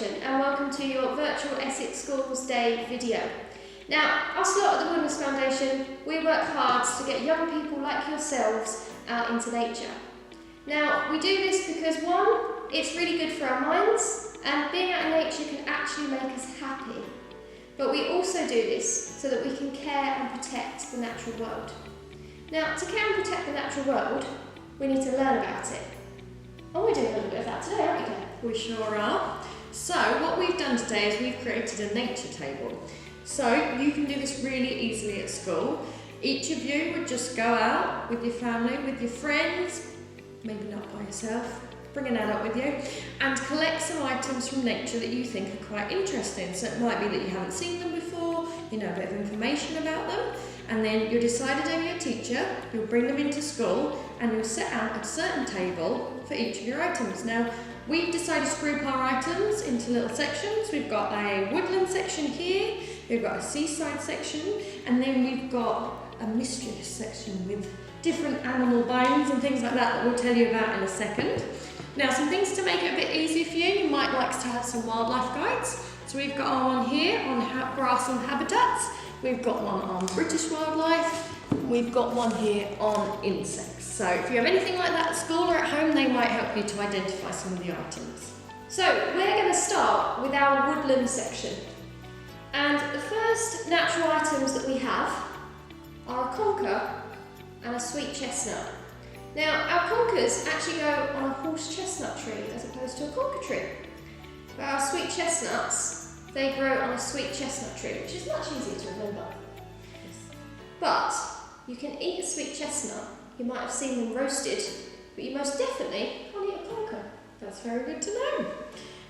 Foundation and welcome to your virtual Essex Schools Day video. Now, us lot at the Woodland Foundation, we work hard to get young people like yourselves out into nature. Now, we do this because one, it's really good for our minds and being out in nature can actually make us happy. But we also do this so that we can care and protect the natural world. Now, to care and protect the natural world, we need to learn about it. And we're doing a little bit of that today, aren't we, Claire? We sure are. So what we've done today is we've created a nature table. So you can do this really easily at school. Each of you would just go out with your family, with your friends, maybe not by yourself, bring an adult with you, and collect some items from nature that you think are quite interesting. So it might be that you haven't seen them before, you know a bit of information about them, and then you'll decide over your teacher, you'll bring them into school, and you'll set out a certain table for each of your items. Now, we've decided to group our items into little sections. We've got a woodland section here, we've got a seaside section, and then we've got a mischievous section with different animal bones and things like that we'll tell you about in a second. Now, some things to make it a bit easier for you might like to have some wildlife guides. So we've got our one here on grass and habitats, we've got one on British wildlife, we've got one here on insects. So if you have anything like that at school or at home, they might help you to identify some of the items. So we're going to start with our woodland section. And the first natural items that we have are a conker and a sweet chestnut. Now, our conkers actually go on a horse chestnut tree as opposed to a conker tree. But our sweet chestnuts, they grow on a sweet chestnut tree, which is much easier to remember. But you can eat a sweet chestnut. You might have seen them roasted, but you most definitely can't eat a conker. That's very good to know.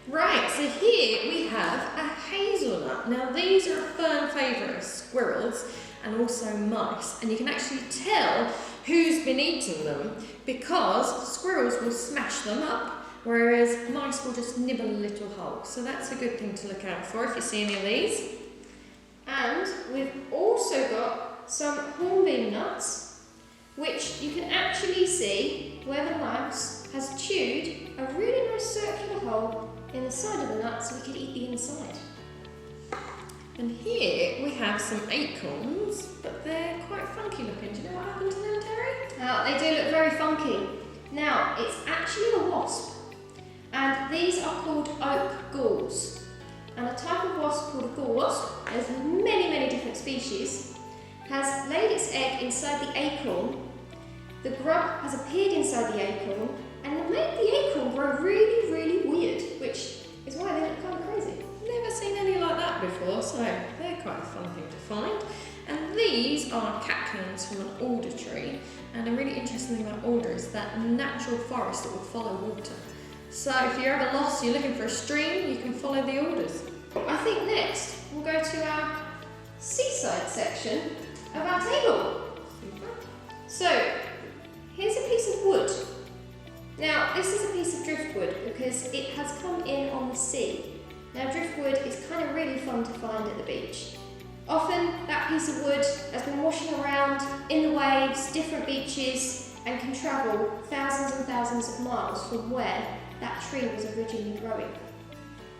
Right, so here we have a hazelnut. Now these are a firm favourite of squirrels and also mice, and you can actually tell who's been eating them because squirrels will smash them up, whereas mice will just nibble a little hole. So that's a good thing to look out for if you see any of these. And we've also got some hornbeam nuts, which you can actually see where the mouse has chewed a really nice circular hole in the side of the nut so we could eat the inside. And here we have some acorns, but they're quite funky looking. Do you know what happened to them, Terry? They do look very funky. Now, it's actually a wasp, and these are called oak galls. And a type of wasp called a gall wasp, there's many different species, has laid its egg inside the acorn. The grub has appeared inside the acorn and made the acorn grow really weird, which is why they look kind of crazy. Never seen any like that before, so they're quite a fun thing to find. And these are catkins from an alder tree, and a really interesting thing about alder is that natural forest that will follow water. So if you're ever lost, you're looking for a stream, you can follow the alders. I think next we'll go to our seaside section of our table. Super. So here's a piece of wood. Now this is a piece of driftwood because it has come in on the sea. Now driftwood is kind of really fun to find at the beach. Often that piece of wood has been washing around in the waves, different beaches, and can travel thousands and thousands of miles from where that tree was originally growing.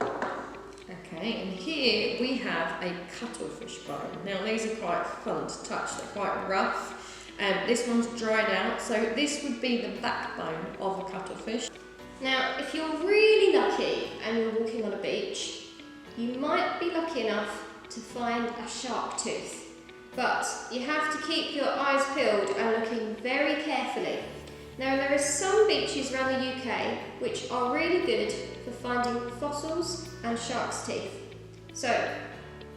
Okay, and here we have a cuttlefish bone. Now these are quite fun to touch, they're quite rough. This one's dried out, so this would be the backbone of a cuttlefish. Now, if you're really lucky and you're walking on a beach, you might be lucky enough to find a shark tooth. But you have to keep your eyes peeled and looking very carefully. Now, there are some beaches around the UK which are really good for finding fossils and shark's teeth. So,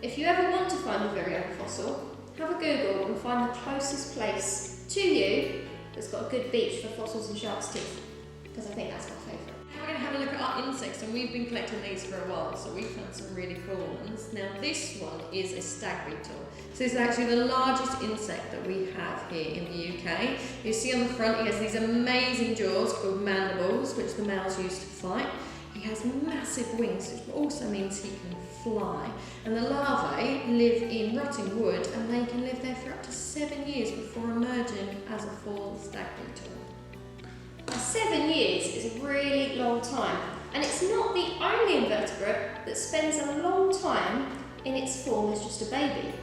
if you ever want to find a very old fossil, have a Google and find the closest place to you that's got a good beach for fossils and shark's teeth, because I think that's my favourite. Now we're going to have a look at our insects, and we've been collecting these for a while, so we've found some really cool ones. Now this one is a stag beetle. So this is actually the largest insect that we have here in the UK. You see on the front he has these amazing jaws called mandibles, which the males use to fight. He has massive wings, which also means he can fly. And the larvae live in rotting wood, and they can live there for up to 7 years before emerging as a full stag beetle. 7 years is a really long time, and it's not the only invertebrate that spends a long time in its form as just a baby.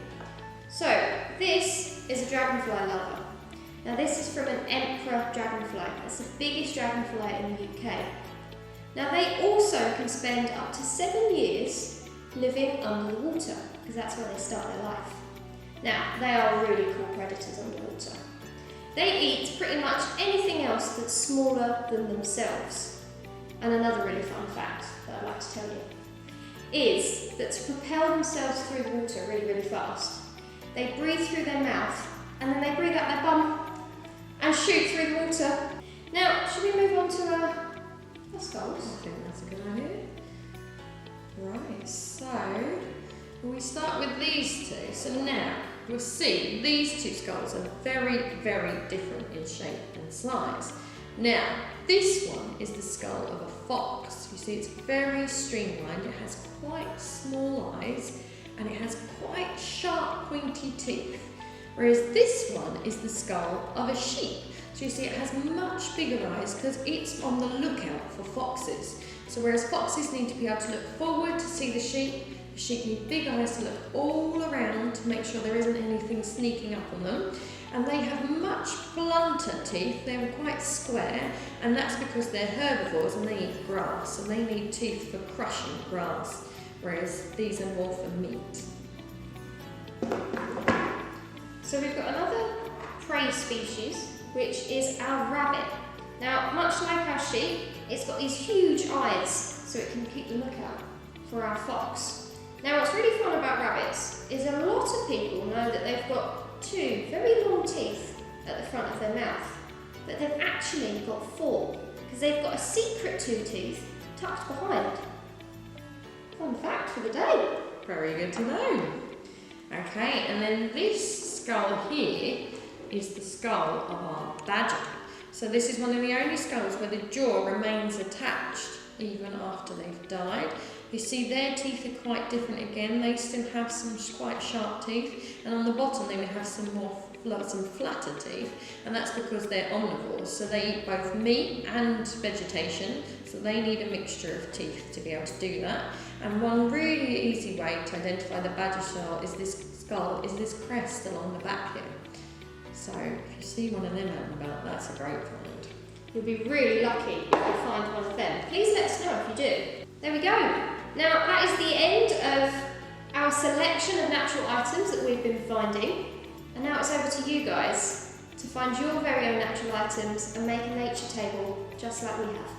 So this is a dragonfly larva. Now this is from an emperor dragonfly. That's the biggest dragonfly in the UK. Now they also can spend up to 7 years living under the water, because that's where they start their life. Now they are really cool predators underwater. They eat pretty much anything else that's smaller than themselves. And another really fun fact that I'd like to tell you is that to propel themselves through the water really, really fast, they breathe through their mouth and then they breathe out their bum and shoot through the water. Now, should we move on to our skulls? I think that's a good idea. Right, so we start with these two. So now you'll see these two skulls are very, very different in shape and size. Now, this one is the skull of a fox. You see it's very streamlined, it has quite small eyes and it has quite sharp pointy teeth. Whereas this one is the skull of a sheep. So you see it has much bigger eyes because it's on the lookout for foxes. So whereas foxes need to be able to look forward to see the sheep need big eyes to look all around to make sure there isn't anything sneaking up on them. And they have much blunter teeth, they're quite square, and that's because they're herbivores and they eat grass, and they need teeth for crushing grass, whereas these are more for meat. So we've got another prey species, which is our rabbit. Now, much like our sheep, it's got these huge eyes, so it can keep the lookout for our fox. Now, what's really fun about rabbits is a lot of people know that they've got 2 very long teeth at the front of their mouth, but they've actually got 4, because they've got a secret 2 teeth tucked behind. Fun fact for the day. Very good to know. Okay, and then this skull here is the skull of our badger. So this is one of the only skulls where the jaw remains attached even after they've died. You see their teeth are quite different again. They still have some quite sharp teeth, and on the bottom they would have some flatter teeth, and that's because they're omnivores. So they eat both meat and vegetation, so they need a mixture of teeth to be able to do that. And one really easy way to identify the badger skull is this crest along the back here. So if you see one of them out and about, that's a great find. You'll be really lucky if you find one of them. Please let us know if you do. There we go. Now that is the end of our selection of natural items that we've been finding. And now it's over to you guys to find your very own natural items and make a nature table just like we have.